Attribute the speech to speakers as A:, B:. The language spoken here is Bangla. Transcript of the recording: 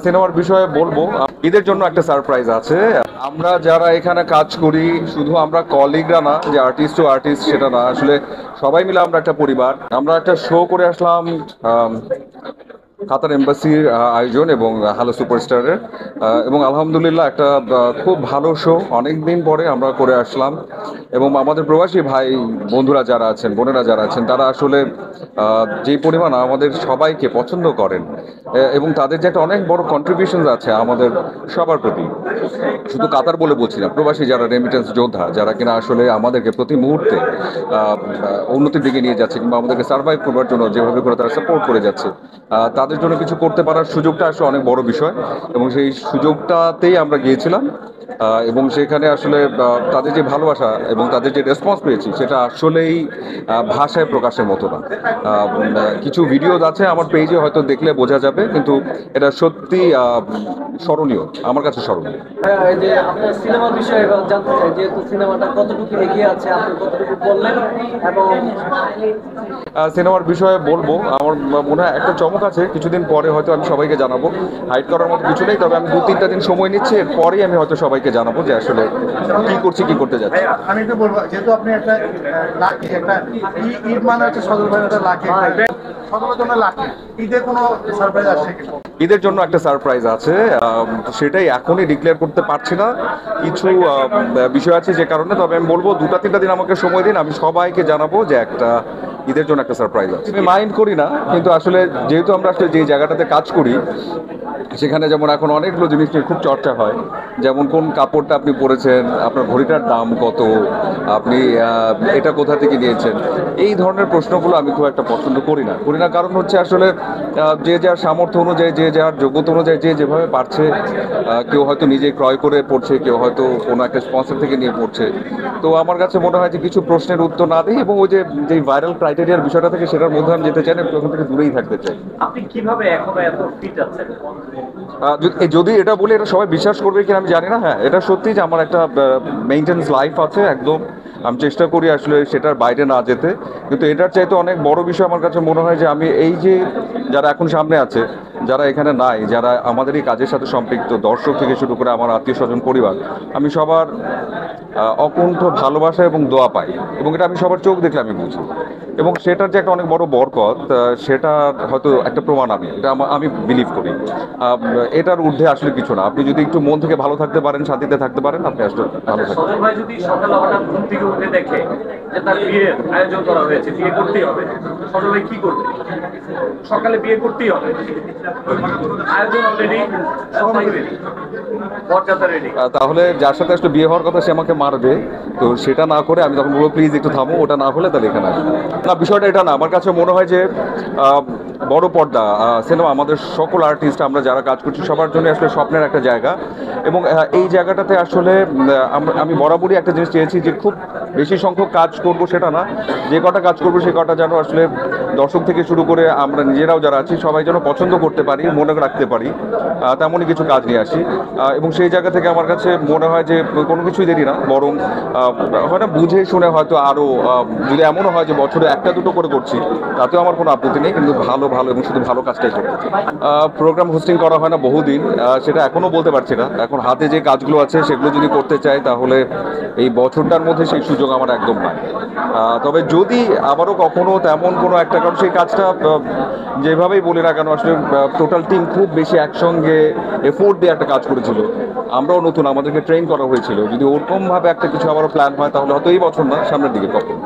A: সিনেমার বিষয়ে বলবো, ঈদের জন্য একটা সারপ্রাইজ আছে। আমরা যারা এখানে কাজ করি, শুধু আমরা কলিগরা না, যে আর্টিস্ট টু আর্টিস্ট সেটা না, আসলে সবাই মিলে আমরা একটা পরিবার। আমরা একটা শো করে আসলাম কাতার এম্বাসির আয়োজন এবং হ্যালো সুপারস্টারের, এবং আলহামদুলিল্লাহ একটা খুব ভালো শো অনেক দিন পরে আমরা করে আসলাম। এবং আমাদের প্রবাসী ভাই বন্ধুরা যারা আছেন, বোনেরা যারা আছেন, তারা আসলে যেই পরিমাণ আমাদের সবাইকে পছন্দ করেন, এবং তাদের যে একটা অনেক বড় কন্ট্রিবিউশন আছে আমাদের সবার প্রতি। শুধু কাতার বলে বলছি না, প্রবাসী যারা রেমিটেন্স যোদ্ধা, যারা কিনা আসলে আমাদেরকে প্রতি মুহূর্তে উন্নতির দিকে নিয়ে যাচ্ছে, কিংবা আমাদেরকে সার্ভাইভ করবার জন্য যেভাবে করে তারা সাপোর্ট করে যাচ্ছে, তাদের জন্য কিছু করতে পারার সুযোগটা আসলে অনেক বড় বিষয়। এবং সেই সুযোগটাতেই আমরা গিয়েছিলাম, এবং সেখানে আসলে তাদের যে ভালোবাসা এবং তাদের যে রেসপন্স পেয়েছি, সেটা আসলেই ভাষায় প্রকাশের মতো না। কিছু ভিডিও আছে আমার পেজে, হয়তো দেখলে বোঝা যাবে, কিন্তু এটা সত্যি স্মরণীয়, আমার কাছে স্মরণীয়।
B: হ্যাঁ, এই যে আপনার সিনেমার বিষয়ে এবার জানতে চাই, যেহেতু সিনেমাটা কতটুকু এগিয়ে আছে আপনি কতটুকু বললেন এবং
A: সিনেমার বিষয়ে বলবো, আমার মনে হয় একটা চমক আছে, কিছুদিন পরে হয়তো আমি সবাইকে জানাবো। হাইড করার মতো কিছু নেই, তবে আমি 2-3টা দিন সময় নিচ্ছি, এরপরেই আমি হয়তো সবাইকে জানাবো যে আসলে কি করছি, কি করতে যাচ্ছি।
C: আমি একটু বলবো, যেহেতু আপনি একটা লাকি একটা ঈদ মানে হচ্ছে সদর ভাই একটা লাকি সদরের জন্য লাকি, ঈদে কোনো সারপ্রাইজ আসছে কি?
A: ঈদের জন্য একটা সারপ্রাইজ আছে, সেটাই এখনই ডিক্লেয়ার করতে পারছি না। কিছু বিষয় আছে যে কারণে, তবে আমি বলবো 2-3টা দিন আমাকে সময় দিন, আমি সবাইকে জানাবো যে একটা ঈদের জন্য একটা সারপ্রাইজ আছে। আমি মাইন্ড করি না, কিন্তু আসলে যেহেতু আমরা আসলে যে জায়গাটাতে কাজ করি, সেখানে যেমন এখন অনেকগুলো জিনিস নিয়ে খুব চর্চা হয়, যেমন কোন কাপড়টা আপনি পরেছেন, আপনার ঘড়িটার দাম কত, আপনি এটা কোথা থেকে নিয়েছেন, এই ধরনের প্রশ্নগুলো আমি খুব একটা পছন্দ করি না। কারণ হচ্ছে আসলে যে যার সামর্থ্য অনুযায়ী, যে যার যোগ্যতা অনুযায়ী যে যেভাবে পারছে, কেউ হয়তো নিজে ক্রয় করে পড়ছে, কেউ হয়তো কোনো একটা স্পন্সর থেকে নিয়ে পড়ছে। তো আমার কাছে মনে হয় যে কিছু প্রশ্নের উত্তর না দিই, এবং ওই যে ভাইরাল ক্রাইটেরিয়ার বিষয়টা থেকে সেটার মধ্যে আমি যেতে চাই না, ওখান থেকে দূরেই থাকতে চাই।
B: আপনি কিভাবে এখনো এত ফিট আছেন?
A: যদি এটা বলে এটা সবাই বিশ্বাস করবে কিনা আমি জানি না। হ্যাঁ, এটা সত্যি যে আমার একটা মেইনটেন্স লাইফ আছে একদম। আমি চেষ্টা করি আসলে সেটার বাইরে না যেতে, কিন্তু এটার চাইতে অনেক বড় বিষয় আমার কাছে মনে হয় যে আমি এই যে যারা এখন সামনে আছে, যারা এখানে নাই, যারা আমাদের এই কাজের সাথে সম্পৃক্ত, দর্শক থেকে শুরু করে আমার আত্মীয় স্বজন পরিবার, আমি সবার অকুণ্ঠ ভালোবাসা এবং দোয়া পাই, এবং এটা আমি সবার চোখ দেখলে আমি বুঝি। এবং সেটার যে একটা অনেক বড় বরকত, সেটা হয়তো একটা প্রমাণ, আমি বিলিভ করি। এটার ঊর্ধ্বে আসলে কিছু না। আপনি যদি একটু মন থেকে ভালো থাকতে পারেন, শান্তিতে থাকতে পারেন, আপনি আসলে ভালো থাকবেন।
B: সজল ভাই যদি সকালে হঠাৎ ঘুম থেকে উঠে দেখে যে তার বিয়ের আয়োজন করা হয়েছে, বিয়ে করতেই হবে, সজল ভাই কি করবে? সকালে বিয়ে করতেই হবে, আয়োজন অলরেডি, সবাই রেডি, বরযাত্রা রেডি।
A: তাহলে যার সাথে আসলে বিয়ে হওয়ার কথা সে আমাকে মারবে, তো সেটা না করে আমি তখন বলবো প্লিজ একটু থামো, ওটা না হলে তাহলে এখানে আসবে না। বিষয়টা এটা না, আমার কাছে মনে হয় যে বড় পর্দা সিনেমা, আমাদের সকল আর্টিস্ট আমরা যারা কাজ করছি সবার জন্য আসলে স্বপ্নের একটা জায়গা। এবং এই জায়গাটাতে আসলে আমি বরাবরই একটা জিনিস চেয়েছি যে খুব বেশি সংখ্যক কাজ করব সেটা না, যে কটা কাজ করবো সে কটা যেন আসলে দর্শক থেকে শুরু করে আমরা নিজেরাও যারা আছি সবাই যেন পছন্দ করতে পারি, মনে রাখতে পারি, তেমনই কিছু কাজ নিয়ে আসি। এবং সেই জায়গা থেকে আমার কাছে মনে হয় যে কোনো কিছুই দেরি না, বরং হয় না, বুঝে শুনে হয়তো আরও, যদি এমনও হয় যে বছরে 1-2 করে করছি, তাতেও আমার কোনো আপত্তি নেই, কিন্তু ভালো ভালো এবং শুধু ভালো কাজটাই করতে। প্রোগ্রাম হোস্টিং করা হয় না বহুদিন, সেটা এখনও বলতে পারছি না। এখন হাতে যে কাজগুলো আছে সেগুলো যদি করতে চাই, তাহলে এই বছরটার মধ্যে সেই সুযোগ আমার একদম নাই। তবে যদি আবারও কখনো তেমন কোনো একটা, কারণ সেই কাজটা যেভাবেই বলি না কেন, আসলে টোটাল টিম খুব বেশি একসঙ্গে এফোর্ট দিয়ে একটা কাজ করেছিল, আমরাও নতুন, আমাদেরকে ট্রেন করা হয়েছিল। যদি ওরকমভাবে একটা কিছু আবারও প্ল্যান হয়, তাহলে হয়তো এই বছর না, সামনের দিকে কখন।